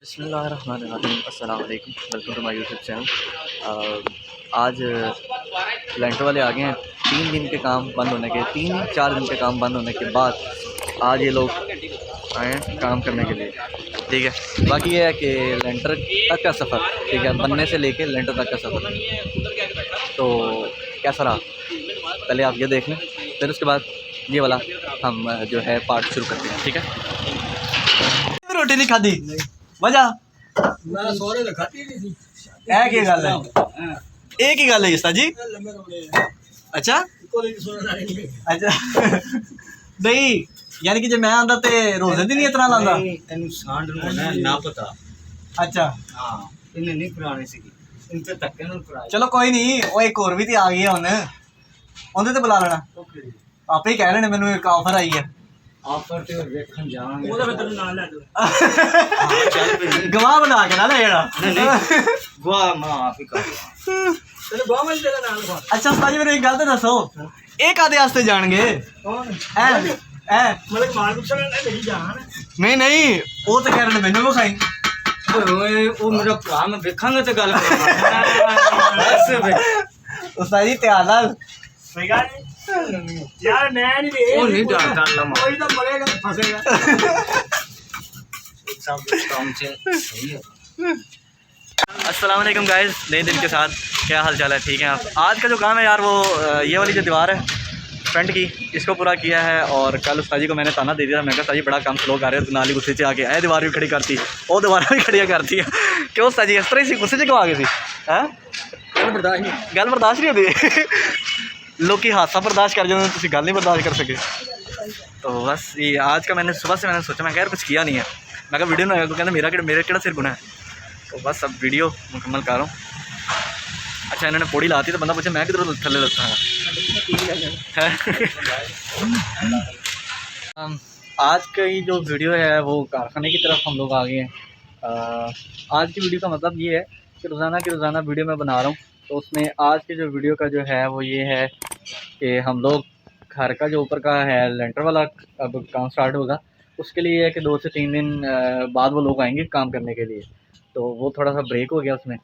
बिस्मिल्लाहिर्रहमानिर्रहीम, अस्सलाम वालेकुम, welcome to my YouTube channel. आज लेंटर वाले आ गए हैं। 3 दिन के काम बंद होने के 3-4 दिन के काम बंद होने के बाद आज ये लोग आए हैं काम करने के लिए। ठीक है, बाकी ये है कि लेंटर तक का सफ़र, ठीक है, बनने से लेके लेंटर तक का सफ़र तो कैसा रहा पहले आप ये देख लें, फिर उसके बाद ये वाला हम जो है पार्ट शुरू करते हैं। ठीक है, रोटी नहीं खाधी वजह मैं सोरे तो खाती नहीं थी। है की गल है, एक ही गल है उस्ताद जी। अच्छा अच्छा नहीं, यानी कि जब मैं आंदा ते रोजे दी नहीं इतना लांदा तेन सांड होना ना पता। अच्छा हां इन्हें नहीं पुरानी सी इनसे धक्के ना पुरानी। चलो कोई नहीं, वो एक और भी ते आ गई है हुन, ओंदे ते बुला लेना। आपे ही कह रहे ने मैनू एक ऑफर आई है। ऑफर ते देखन जावांगे ओदा फिर ना ले दो। हां चल पे गवाह बना के ना ले जेड़ा नहीं गवा मां आप ही कर चलो गवा में तेरा नाम लिखवा। अच्छा उस्ताद जी मेरे एक गल तो दसो, एक आधे वास्ते जाणगे कौन है मतलब मार कुछ ना मेरी जान नहीं नहीं, वो तो कह रहे ने मैनू विखाई। ओए ओ मेरा भरा मैं देखांगा ते गल बस उस्ताद जी ध्यान नाल सही गल यार मैं नहीं वो नहीं डर कर ला कोई तो मरेगा फंसेगा सब काम से सही है। अस्सलाम वालेकुम गाइस, नए दिन के साथ क्या हाल चाल है? ठीक है आप? आज का जो काम है यार वो ये वाली जो दीवार है फ्रंट की, इसको पूरा किया है। और कल उस्ताद जी को मैंने ताना दे दिया था, मैं कहा उस्ताद जी बड़ा काम स्लो कर रहे हो, तो नाली गुस्से से आके आए दीवार भी खड़ी करती, वो दीवार भी खड़ी करती है। क्यों उस्ताद जी इस तरह से गुस्से से क्यों आ गए थे? हैं गल बर्दाश्त नहीं होती लोग की हादसा बर्दाश्त कर जाते, तुम गल नहीं बर्दाश्त कर सके। तो बस ये आज का मैंने सुबह से मैंने सोचा, मैं यार कुछ किया नहीं है, मैं कहा वीडियो बनाया, तो कहना मेरे केड़ा सिर गुना है। तो बस अब वीडियो मुकम्मल कर रहा हूँ। अच्छा इन्होंने पौड़ी लाती तो बंदा पूछे मैं किधर थले लगता है। आज की जो वीडियो है वो कारखाने की तरफ हम लोग आ गए हैं। आज की वीडियो का मतलब ये है कि रोज़ाना की रोज़ाना वीडियो मैं बना रहा हूँ। तो उसमें आज की जो वीडियो का जो है वो ये है कि हम लोग घर का जो ऊपर का है लेंटर वाला अब काम स्टार्ट होगा, उसके लिए है कि 2 से 3 दिन बाद वो लोग आएंगे काम करने के लिए। तो वो थोड़ा सा ब्रेक हो गया उसमें।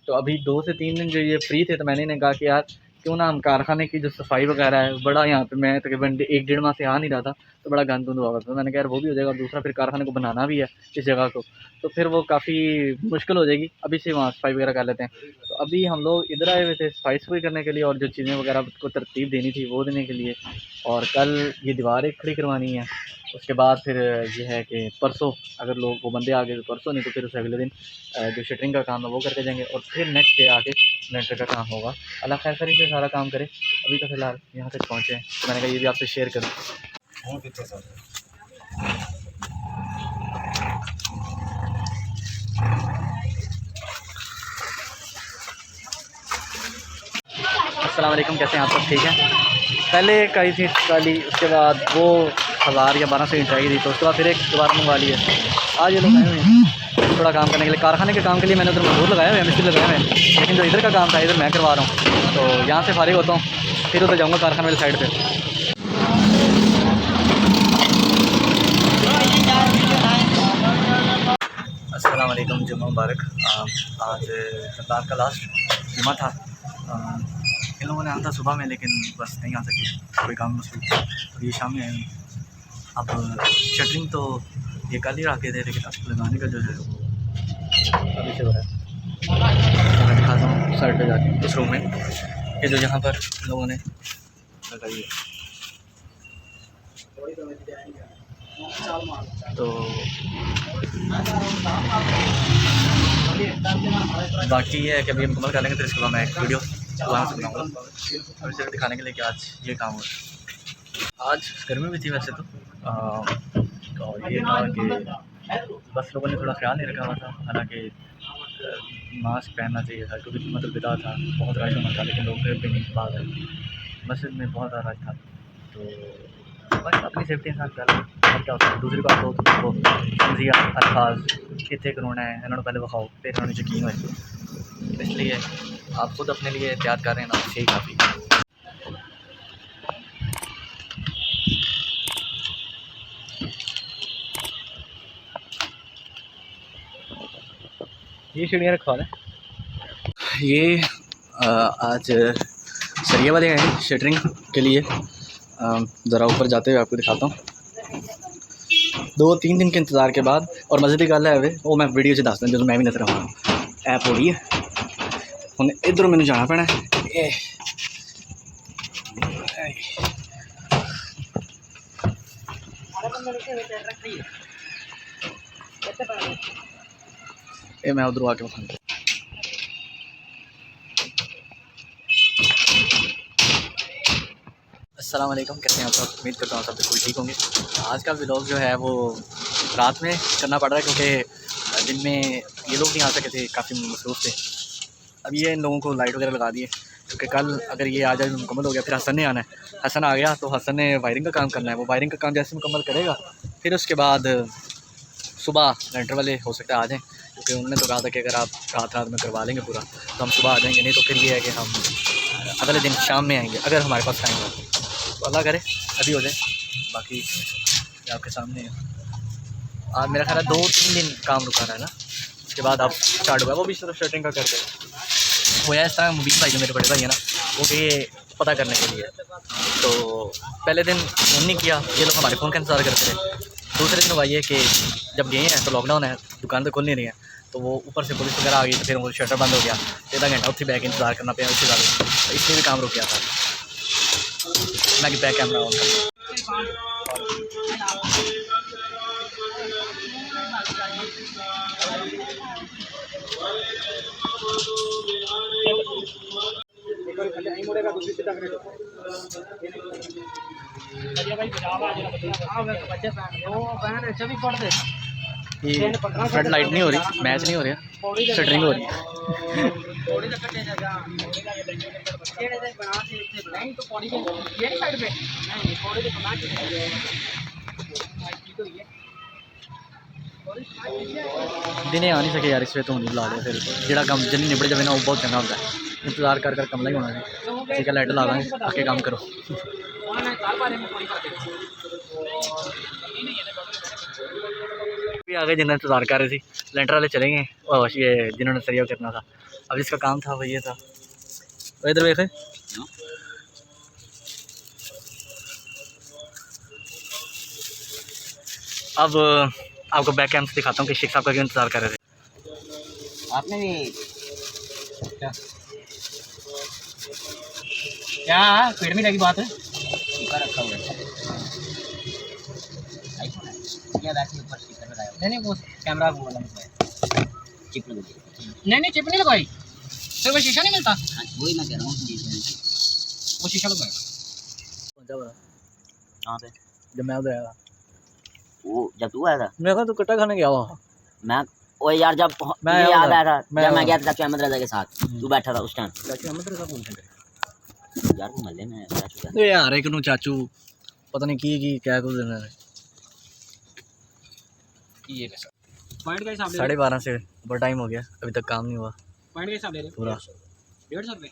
तो अभी 2 से 3 दिन जो ये फ्री थे, तो मैंने इन्हें कहा कि यार क्यों ना हम कारखाने की जो सफाई वगैरह है, बड़ा यहाँ पे मैं तकरीबन 1-1.5 माह से आ नहीं रहा था, तो बड़ा गंद हुआ था। तो मैंने कहा यार वो भी हो जाएगा, दूसरा फिर कारखाने को बनाना भी है इस जगह को, तो फिर वो काफ़ी मुश्किल हो जाएगी। अभी से वहाँ सफाई वगैरह कर लेते हैं। तो अभी हम लोग इधर आए हुए थे सफाई करने के लिए, और जो चीज़ें वगैरह को तरतीब देनी थी वो देने के लिए। और कल ये दीवार एक खड़ी करवानी है। उसके बाद फिर ये है कि परसों अगर लोग वो बंदे आ गए तो परसों, नहीं तो फिर उसे अगले दिन जो शटरिंग का काम है वो करके जाएंगे, और फिर नेक्स्ट डे आके लेंटर का काम होगा। अल्लाह खैर खैरी से सारा काम करे। अभी तो फ़िलहाल यहाँ तक पहुँचे हैं, तो मैंने कहा ये भी आपसे शेयर करूँ। अस्सलाम वालेकुम, कैसे हैं आप सब? ठीक है, पहले एक आई थी ट्राली, उसके बाद वो 1000 या 1200 ईंट चाहिए थी, तो उसके बाद फिर एक दोबारा मंगवा ली है। आज ये लोग आए हुए हैं थोड़ा काम करने के लिए। कारखाने के काम के लिए मैंने उधर मजदूर लगाए हुए हैं, मिस्त्री लगाए हुए हैं, लेकिन जो इधर का काम था इधर मैं करवा रहा हूँ। तो यहाँ से फारिग होता हूँ, फिर उधर जाऊँगा कारखाने वाली साइड पर। अस्सलाम वालेकुम, जुम्मा मुबारक। आज रमज़ान का लास्ट जुम्मा था। इन लोगों ने आना था सुबह में, लेकिन बस नहीं आ सके, कोई काम मसरूफ। तो ये शाम में आए। अब शटरिंग तो ये कल ही रखे थे, लेकिन अब लगाने का जो है अभी से हो रहा है। मैं दिखाता हूँ साइड पे जाके उस रूम में, ये जो यहाँ पर लोगों ने लगाई है। तो बाकी ये है कि अभी मुकम्मल कर लेंगे, फिर इसके बाद मैं एक वीडियो दोबारा से बनाऊँगा और सिर्फ दिखाने के लिए कि आज ये काम हो रहा है। आज गर्मी भी थी वैसे तो ये था कि बस लोगों ने थोड़ा ख्याल नहीं रखा हुआ था। हालांकि मास्क पहनना चाहिए था, क्योंकि मतलब बिता था, बहुत रश होना था, लेकिन लोग फिर भी नहीं बात है, मस्जिद में बहुत ज़्यादा रश था। तो बस अपनी सेफ्टी के साथ कर और क्या होता है। दूसरी बात तो समझिए अल्फाज कितने करोना है, इन्होंने पहले बखाओ फिर इन्होंने यकीन हुए, इसलिए आप खुद अपने लिए एहतियात कर रहे हैं ना, यही काफ़ी। ये सीढ़ियाँ रखवा लें। ये आज सरिया वाले हैं शटरिंग के लिए। ज़रा ऊपर जाते हुए आपको दिखाता हूँ। 2-3 दिन के इंतज़ार के बाद, और मज़े की गल है वे वो मैं वीडियो से दस दिन जो मैं भी नजर आऊँ ऐप हो रही है हूँ। इधरों मैंने जाना पैना ये मैं उधरों आके बता। अस्सलाम वालेकुम, कैसे हैं आप सब? उम्मीद करता हूँ सब बिल्कुल ठीक होंगे। आज का व्लॉग जो है वो रात में करना पड़ रहा है क्योंकि दिन में ये लोग नहीं आ सके थे, काफ़ी मसरूफ़ थे। अब ये इन लोगों को लाइट वगैरह लगा दिए क्योंकि कल अगर ये आ जाए मुकम्मल हो गया फिर हसन ने आना है। हसन आ गया तो हसन ने वायरिंग का काम करना है। वो वायरिंग का काम जैसे मुकम्मल करेगा फिर उसके बाद सुबह लेंटर वाले हो सकता है आ जाएँ, क्योंकि उन्होंने तो कहा था कि अगर आप रात में करवा लेंगे पूरा तो हम सुबह आ जाएंगे, नहीं तो फिर ये है कि हम अगले दिन शाम में आएंगे अगर हमारे पास टाइम हो तो। अल्लाह करे अभी हो जाए, बाकी आपके सामने है। आज मेरा ख्याल है 2-3 दिन काम रुका रहा है ना, उसके बाद आप स्टार्ट होगा। वो भी सिर्फ शटरिंग का करते वो है इस तरह। मुबीन भाई जो मेरे बड़े भाई है ना, वो गए पता करने के लिए। तो पहले दिन उन्होंने किया, ये लोग हमारे फ़ोन का इंतज़ार करते थे। दूसरे दिन हुआ ये कि जब गए हैं तो लॉकडाउन है, दुकान तो खुल नहीं रही है, तो वो ऊपर से पुलिस वगैरह आ गई तो फिर वो शटर बंद हो गया। आधा घंटा उत्थे बैग इंतज़ार करना पाया उससे ज़्यादा, तो इसलिए भी काम रुक गया था। मैं बैक कैमरा ऑन कर फ्रंट लाइट नहीं हो रही, मैच नहीं हो रहा, शटरिंग हो रही है। दिने आ नहीं सके यार, इसमें तो नहीं बुला लिया। फिर जो काम जल्दी निबड़ जाए ना वो बहुत चंगा होता है। इंतजार कर कमला ही होना है। ठीक है, लाइट ला देंगे, आके काम करो। भी आ गए जिन्हें इंतजार कर रहे थे, लेंटर वाले चले गए और ये जिन्होंने सरिया करना था। अब इसका काम था वो ये था। इधर देखे अब आपको बैक कैम से दिखाता हूँ कि शेख साहब का क्यों इंतजार कर रहे थे। आपने भी क्या क्या पेड़ में लगी बात है रखा हुआ है। नहीं वो कैमरा चिप नहीं चिप नहीं लगाई, फिर वो शीशा नहीं मिलता। वही मैं कह रहा हूँ वो शीशा लगाया कहाँ पे जब मैं उधर आया। वो जब तू आया था मैं कहा तू कट्टा खाने गया हुआ मैं। ओ यार जब मैं याद आया था जब मैं गया था चाचू अहमद रजा के साथ, तू बैठा था उस टाइम। चाचू अहमद रजा कौन थे यार? वो मल्ले में चाचू तो यार एक नु चाचू पता नहीं की क्या कुछ देना है। ये पॉइंट का हिसाब 12:30 से ऊपर टाइम हो गया, अभी तक काम नहीं हुआ। पॉइंट का हिसाब ले रहे पूरा 150 रुपये।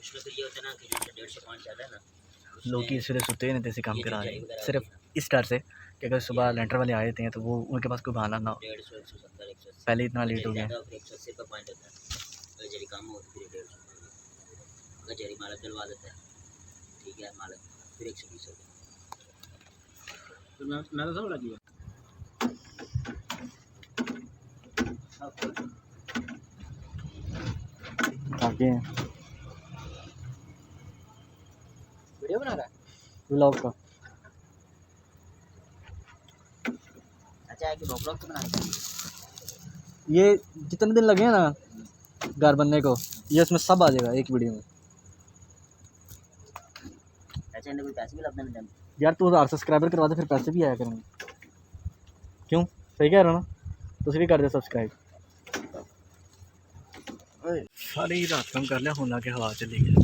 इसमें तो ये होता है ना कि 150 पॉइंट ज़्यादा है ना, लोग की सिर्फ सुते नहीं थे काम करा रहे हैं सिर्फ इस डर से कि अगर सुबह लेंटर वाले आए थे तो वो उनके पास कोई बहाना ना हो। पहले इतना लेट हो गया। मैं तो सब लगी आगे वीडियो बना रहा है व्लॉग का। अच्छा है कि व्लॉग तो बनाना चाहिए। ये जितने दिन लगे हैं ना घर बनने को, ये इसमें सब आ जाएगा एक वीडियो में। अच्छा इन्हें कोई पैसे भी लगते हैं यार? 2000 सब्सक्राइबर करवा दे फिर पैसे भी आया करेंगे। क्यों सही कह रहा ना? तुम भी कर दे सब्सक्राइब। सारी रात काम कर लिया, होना के हवा चली गई।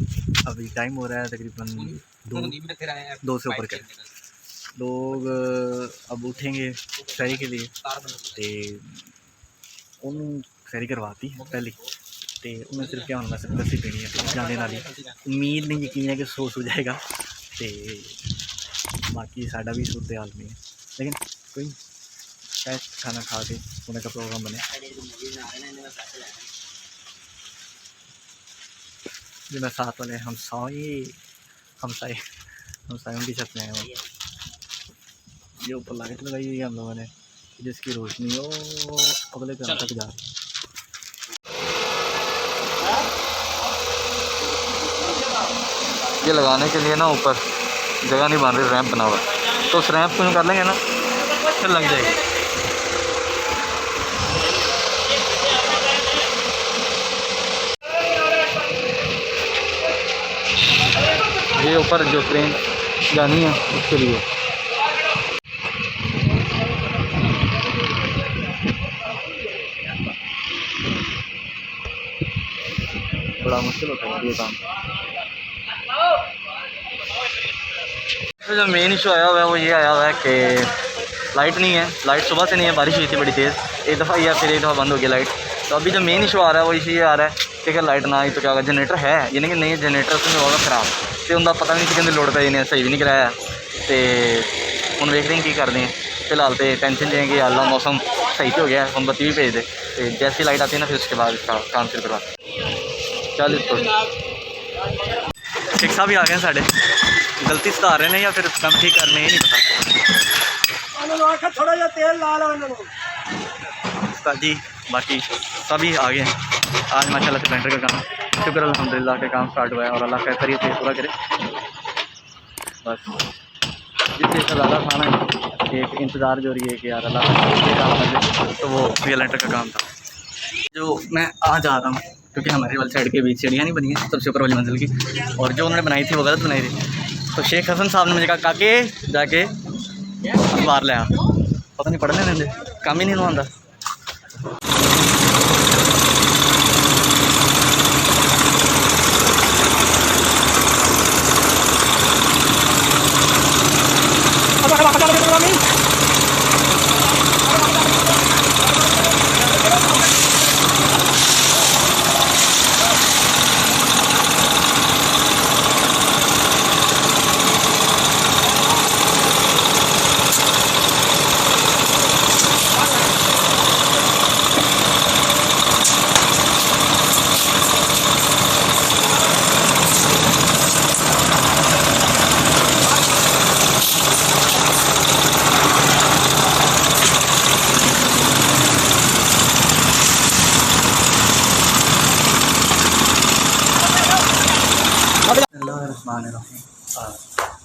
अभी टाइम हो रहा है तकरीबन 2 से ऊपर का। लोग अब उठेंगे सैरी के लिए तो उन सैरी करवाती है पहले तो उन्हें सिर्फ क्या होना सिर्फ लस्सी पीनी है जाने वाली। उम्मीद नहीं यकीन है कि सो जाएगा तो बाकी साडा भी सूरत हाल में है, लेकिन कोई खाना खा के सोने का प्रोग्राम बने। जो मैं साथ वाले हमसायों की छत में है वो। ये ऊपर लाइट लगाई हुई है हम लोगों ने, जिसकी रोशनी हो अगले घर तक जा रही। ये लगाने के लिए ना ऊपर जगह नहीं बन रही, रैंप बना हुआ है, तो उस रैंप को कर लेंगे ना फिर लग जाएगी। ये ऊपर जो ट्रेन जानी है उसके लिए बड़ा मुश्किल होता है ये काम। तो जो मेन इशू आया हुआ है वो ये आया हुआ है कि लाइट नहीं है। लाइट सुबह से नहीं है, बारिश हुई थी बड़ी तेज़, एक दफ़ा या फिर एक दफ़ा बंद हो गया लाइट। तो अभी जो मेन इशू आ रहा है वो इशू ये आ रहा है कि अगर लाइट ना आई तो क्या होगा। जनरेटर है यानी कि नहीं, जनरेटर उसमें होगा ख़राब, तो उनका पता नहीं कि लोड पे इन्हें सही भी नहीं कराया। तो हम देख रहे हैं कि करते हैं फिलहाल। तो टेंशन लें कि अल्लाह मौसम सही तो हो गया, हम बत्ती भी भेज दे, तो जैसी लाइट आती है ना फिर उसके बाद इसका काम शुरू करवा। चल इसको शेख साहब भी आ गए हैं साढ़े, गलती सुधार रहे हैं या फिर काम ठीक कर रहे हैं नहीं पता। थोड़ा जा तेल ला लो जी, बाकी सभी आ गए हैं आज माशाल्लाह से। पेंटर का काम शुक्र अल्हम्दुलिल्लाह के काम स्टार्ट हुआ है और अल्लाह खैर से पूरा करे। बस जिससे ज़्यादा खाना है एक इंतज़ार जो रही है कि यार अल्लाह तो वो रियलेंटर का काम था जो मैं आज आ रहा हूँ, क्योंकि हमारी वाली साइड के बीच सीढ़ियाँ नहीं बनी है सबसे ऊपर वाली मंजिल की, और जो उन्होंने बनाई थी वो गलत बनाई थी। तो शेख हसन साहब ने मुझे कहा काके जाके अखबार ले आ, पता नहीं पढ़ने देंगे, काम ही नहीं आता।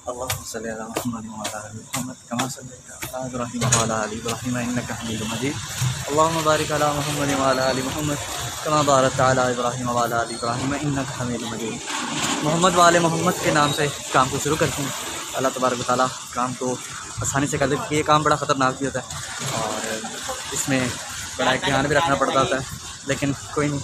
अल्लाहुम्मा सल्ली अला मुहम्मद व अला आलि मुहम्मद कमा सल्लैता अला इब्राहीम व अला आलि इब्राहीम इन्नका हमीदुम मजीद। अल्लाहुम्मा बारिक अला मुहम्मद व अला आलि मुहम्मद कमा बारकता अला इब्राहीम व अला आलि इब्राहीम इन्नका हमीदुम मजीद। मोहम्मद वाले मोहम्मद के नाम से काम को शुरू करते हैं। अल्लाह तबारक व तआला काम को आसानी से कर देते। ये काम बड़ा ख़तरनाक भी होता है और इसमें बड़ा एक ध्यान भी रखना पड़ता होता है, लेकिन कोई नहीं।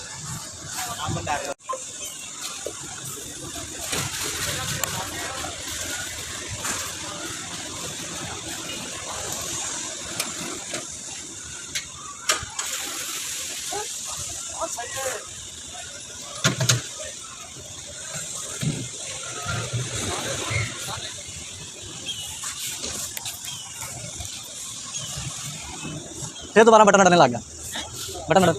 फिर दोबारा बटन अड़ने लग गया, बटन अड़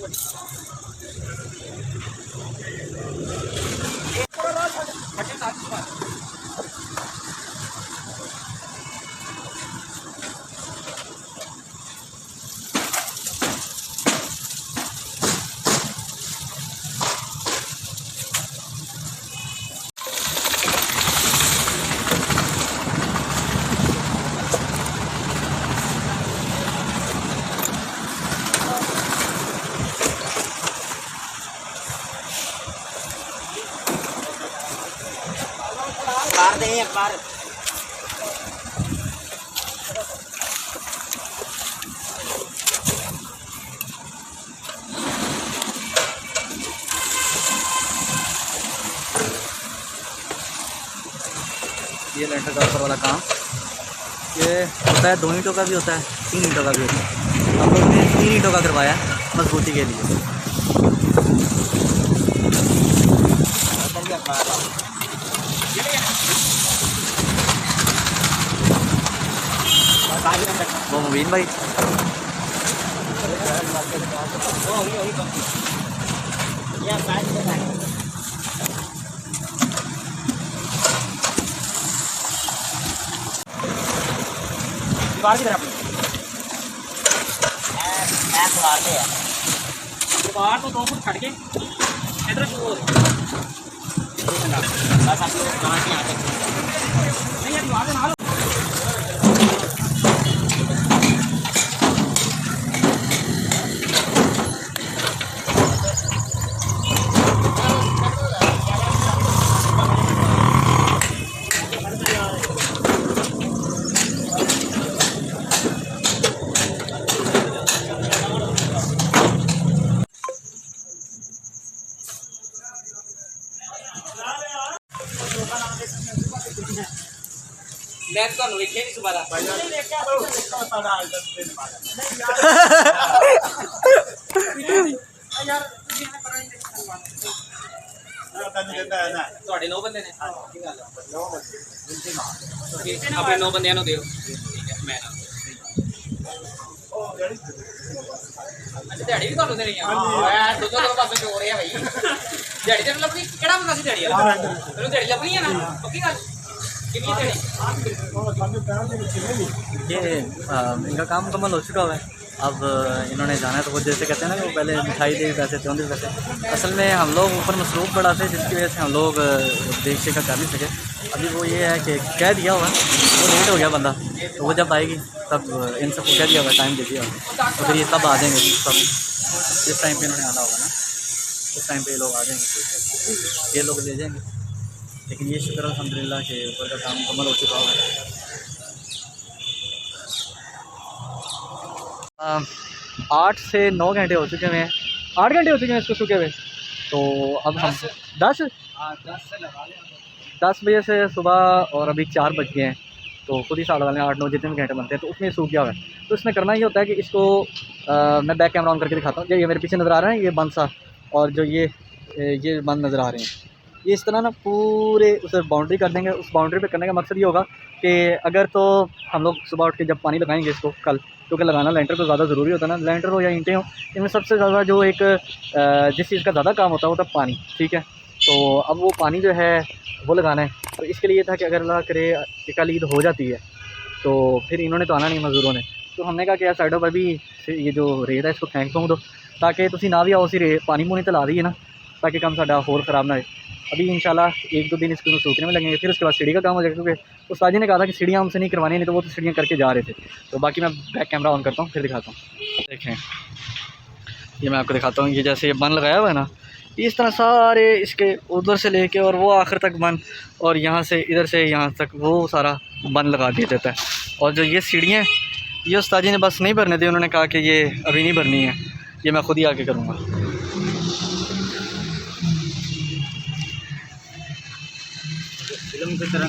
अखबार ये लेंटर का ऊपर वाला काम ये होता है 2 ईंटों का भी होता है, 3 ईंटों का भी होता है। हम लोग ने 3 ईंटों का करवाया मजबूती के लिए। वो मुबीन भाई दीवार की तरफ दीवार तो 2 फुट खड़ के इधर शुरू हो नहीं है दीवार के नाल मैं तो वेखे नहीं दोबारा ਤੁਹਾਡੇ 9 ਬੰਦੇ ਨੇ ਕੀ ਗੱਲ ਆਪਣੇ 9 ਬੰਦਿਆਂ ਨੂੰ ਦਿਓ ਠੀਕ ਹੈ ਮੈਂ ਅੱਛਾ ਦਿਹਾੜੀ ਵੀ ਤੁਹਾਨੂੰ ਦੇਣੀ ਆ ਮੈਂ ਦੋਨੋਂ ਪਾਸੇ ਜੋੜ ਰਿਹਾ ਭਾਈ ਦਿਹਾੜੀ ਤੇ ਲੱਭਣੀ ਕਿਹੜਾ ਬੰਦਾ ਸੀ ਦਿਹਾੜੀ ਵਾਲਾ ਤੈਨੂੰ ਦਿਹਾੜੀ ਲੱਭਣੀ ਹੈ ਨਾ ਪੱਕੀ ਗੱਲ ये इनका काम मुकम्मल हो चुका हुआ है। अब इन्होंने जाना है तो वो जैसे कहते हैं ना कि वो पहले मिठाई दे पैसे त्यों पैसे, असल में हम लोग ऊपर मसरूफ़ बड़ा थे जिसकी वजह से हम लोग देख शेख कर नहीं सके। अभी वो ये है कि कह दिया हुआ वो लेट हो गया बंदा, तो वो जब आएगी तब इन सबको कह दिया हुआ टाइम दे दिया हुआ तो फिर ये सब आ जाएंगे सब जिस टाइम पे इन्होंने आना होगा ना उस टाइम पे ये लोग आ जाएंगे, ये लोग ले जाएंगे। लेकिन ये शुक्र अल्हम्दुलिल्लाह के ऊपर का काम मुकम्मल हो चुका है। 8 से 9 घंटे हो चुके हैं, 8 घंटे हो चुके हैं इसको सूखे हुए। तो अब हम 10 बजे से सुबह और अभी 4 बज गए हैं, तो खुद ही साल वाले 8-9 जितने भी घंटे बनते हैं तो उसमें सूख गया हुआ है। तो इसमें करना ये होता है कि इसको मैं बैक कैमरा ऑन करके दिखाता हूँ। ये मेरे पीछे नज़र आ रहा है ये बंद सा, और जो ये बंद नज़र आ रहे हैं, ये इस तरह ना पूरे उसे बाउंड्री कर देंगे। उस बाउंड्री पे करने का मकसद ये होगा कि अगर तो हम लोग सुबह उठ के जब पानी लगाएंगे इसको कल, क्योंकि लगाना लेंटर को ज़्यादा ज़रूरी होता है ना, लेंटर हो या ईंटें हो, इनमें सबसे ज़्यादा जो एक जिस चीज़ का ज़्यादा काम होता है वो था पानी, ठीक है। तो अब वो पानी जो है वो लगाना है। तो इसके लिए था कि अगर अल्लाह करे कि कल ईद हो जाती है तो फिर इन्होंने तो आना नहीं मज़दूरों ने, तो हमने कहा कि यार साइडों पर भी ये जो रेत है इसको फेंक दो ताकि तुसी ना भी आओ सी पानी मूनी तो ला दी है ना, ताकि काम साडा होर ख़राब ना हो। अभी इंशाल्लाह 1-2 दिन इसको सूखने में लगेंगे, फिर उसके बाद सीढ़ी का काम हो जाएगा, क्योंकि उस्ताद जी ने कहा था कि सीढ़ियाँ हमसे नहीं करवानी, नहीं तो वो तो सीढ़ियाँ करके जा रहे थे। तो बाकी मैं बैक कैमरा ऑन करता हूँ फिर दिखाता हूँ। देखें ये मैं आपको दिखाता हूँ, ये जैसे ये बन लगाया हुआ है ना, इस तरह सारे इसके उधर से लेके और वो आखिर तक बन, और यहाँ से इधर से यहाँ तक वो सारा बन लगा दिया जाता है। और जो ये सीढ़ियाँ ये उस्ताद जी ने बस नहीं भरने दी, उन्होंने कहा कि ये अभी नहीं भरनी है, ये मैं खुद ही आके करूँगा। फिल्म की तरह